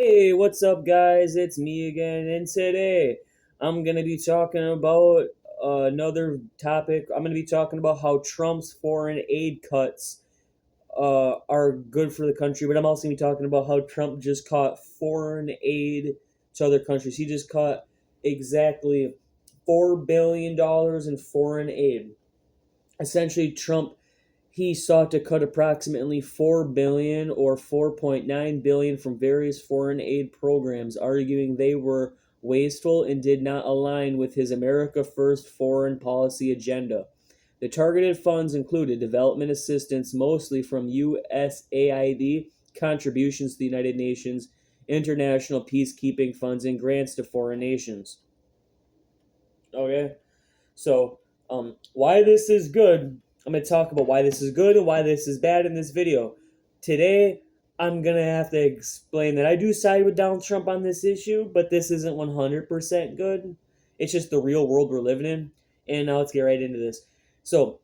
Hey, what's up, guys? It's me again, and today I'm gonna be talking about another topic. I'm gonna be talking about how Trump's foreign aid cuts are good for the country, but I'm also gonna be talking about how Trump just cut foreign aid to other countries. He just cut exactly $4 billion in foreign aid. Essentially, Trump he sought to cut approximately 4 billion or 4.9 billion from various foreign aid programs, arguing they were wasteful and did not align with his America First foreign policy agenda. The targeted funds included development assistance mostly from USAID, contributions to the United Nations, international peacekeeping funds, and grants to foreign nations. Okay? So, why this is good, I'm going to talk about why this is good and why this is bad in this video. Today, I'm going to have to explain that I do side with Donald Trump on this issue, but this isn't 100% good. It's just the real world we're living in. And now let's get right into this. So,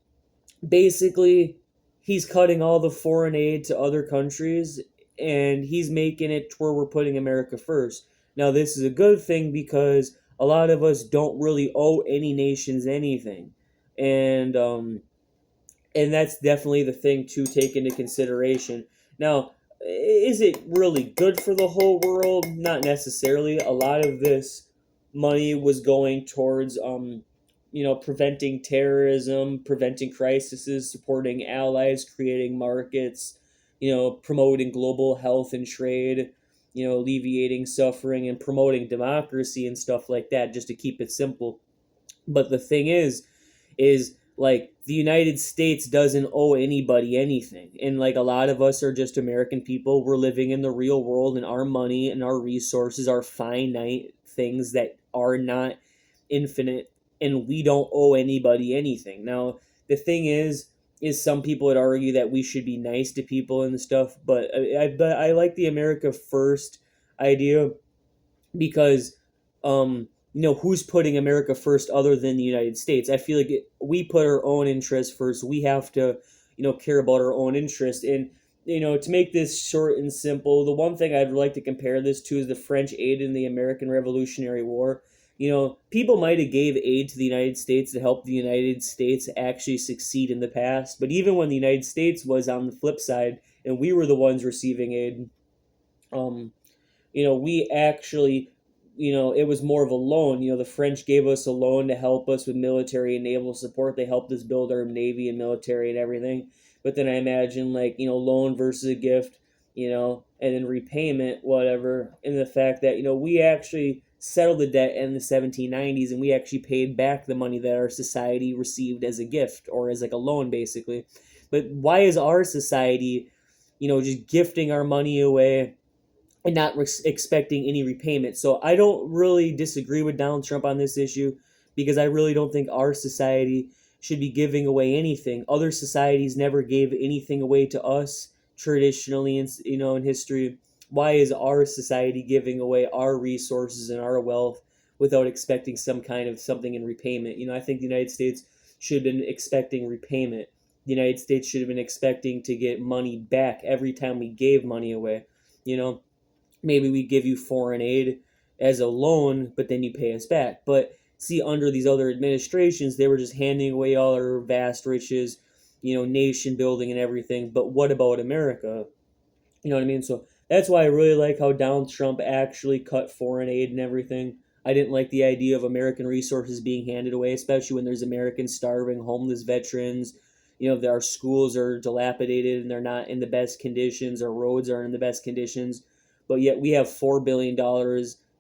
basically, he's cutting all the foreign aid to other countries and he's making it to where we're putting America first. Now, this is a good thing because a lot of us don't really owe any nations anything. And and that's definitely the thing to take into consideration. Now, is it really good for the whole world? Not necessarily. A lot of this money was going towards preventing terrorism, preventing crises, supporting allies, creating markets, promoting global health and trade, alleviating suffering and promoting democracy and stuff like that, just to keep it simple. But the thing is like the United States doesn't owe anybody anything. And like a lot of us are just American people. We're living in the real world and our money and our resources are finite things that are not infinite and we don't owe anybody anything. Now, the thing is some people would argue that we should be nice to people and stuff, but I like the America First idea because who's putting America first other than the United States? I feel like we put our own interests first. We have to care about our own interest. And to make this short and simple, the one thing I'd like to compare this to is the French aid in the American Revolutionary War. People might have gave aid to the United States to help the United States actually succeed in the past, but even when the United States was on the flip side and we were the ones receiving aid, um we actually, it was more of a loan. The French gave us a loan to help us with military and naval support. They helped us build our navy and military and everything. But then I imagine, like, loan versus a gift, and then repayment, whatever. And the fact that, we actually settled the debt in the 1790s and we actually paid back the money that our society received as a gift or as like a loan, basically. But why is our society, just gifting our money away and not expecting any repayment? So I don't really disagree with Donald Trump on this issue because I really don't think our society should be giving away anything. Other societies never gave anything away to us traditionally, in history. Why is our society giving away our resources and our wealth without expecting some kind of something in repayment? I think the United States should have been expecting repayment. The United States should have been expecting to get money back every time we gave money away. You know, Maybe we give you foreign aid as a loan, but then you pay us back. But see, under these other administrations, they were just handing away all our vast riches, nation building and everything. But what about America? You know what I mean? So that's why I really like how Donald Trump actually cut foreign aid and everything. I didn't like the idea of American resources being handed away, especially when there's Americans starving, homeless veterans. Our schools are dilapidated and they're not in the best conditions. Our roads aren't in the best conditions, but yet we have $4 billion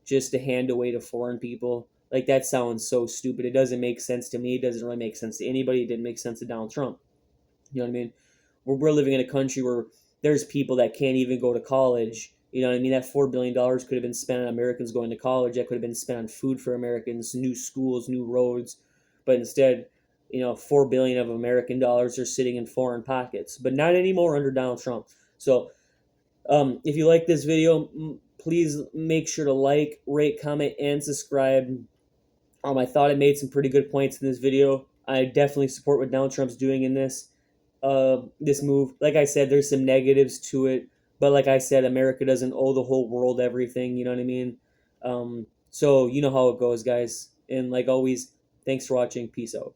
just to hand away to foreign people. Like, that sounds so stupid. It doesn't make sense to me. It doesn't really make sense to anybody. It didn't make sense to Donald Trump. You know what I mean? We're living in a country where there's people that can't even go to college. You know what I mean? That $4 billion could have been spent on Americans going to college. That could have been spent on food for Americans, new schools, new roads. But instead, $4 billion of American dollars are sitting in foreign pockets. But not anymore under Donald Trump. So, if you like this video, please make sure to like, rate, comment, and subscribe. I thought I made some pretty good points in this video. I definitely support what Donald Trump's doing in this move. Like I said, there's some negatives to it. But like I said, America doesn't owe the whole world everything. You know what I mean? So you know how it goes, guys. And like always, thanks for watching. Peace out.